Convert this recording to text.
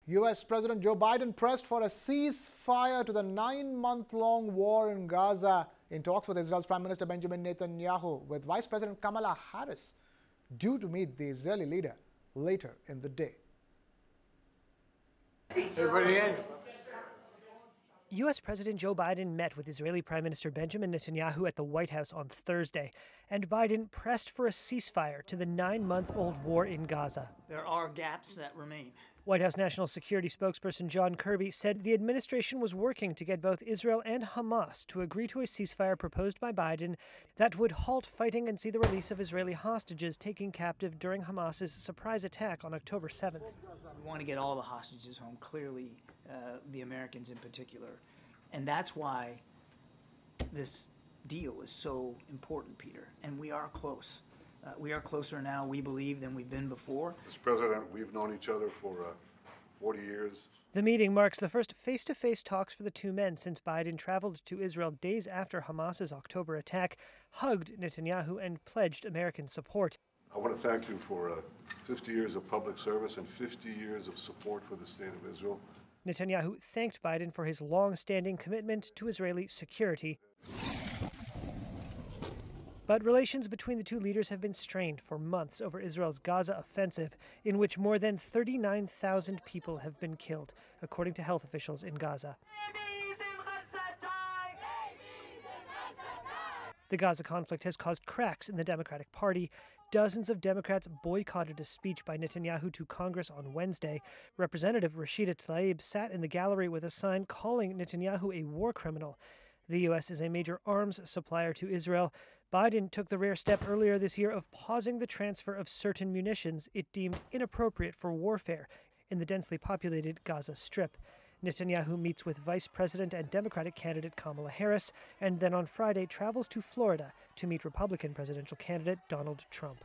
U.S. President Joe Biden pressed for a ceasefire to the 9-month-long war in Gaza in talks with Israel's Prime Minister Benjamin Netanyahu, with Vice President Kamala Harris due to meet the Israeli leader later in the day. Everybody in? U.S. President Joe Biden met with Israeli Prime Minister Benjamin Netanyahu at the White House on Thursday, and Biden pressed for a ceasefire to the 9-month-old war in Gaza. There are gaps that remain. White House National Security spokesperson John Kirby said the administration was working to get both Israel and Hamas to agree to a ceasefire proposed by Biden that would halt fighting and see the release of Israeli hostages taken captive during Hamas's surprise attack on October 7th. We want to get all the hostages home, clearly the Americans in particular. And that's why this deal is so important, Peter. And we are close. We are closer now, we believe, than we've been before. Mr. President, we've known each other for 40 years. The meeting marks the first face-to-face talks for the two men since Biden traveled to Israel days after Hamas's October attack, hugged Netanyahu, and pledged American support. I want to thank you for 50 years of public service and 50 years of support for the State of Israel. Netanyahu thanked Biden for his long-standing commitment to Israeli security. But relations between the two leaders have been strained for months over Israel's Gaza offensive, in which more than 39,000 people have been killed, according to health officials in Gaza. The Gaza conflict has caused cracks in the Democratic Party. Dozens of Democrats boycotted a speech by Netanyahu to Congress on Wednesday. Representative Rashida Tlaib sat in the gallery with a sign calling Netanyahu a war criminal. The U.S. is a major arms supplier to Israel. Biden took the rare step earlier this year of pausing the transfer of certain munitions it deemed inappropriate for warfare in the densely populated Gaza Strip. Netanyahu meets with Vice President and Democratic candidate Kamala Harris, and then on Friday travels to Florida to meet Republican presidential candidate Donald Trump.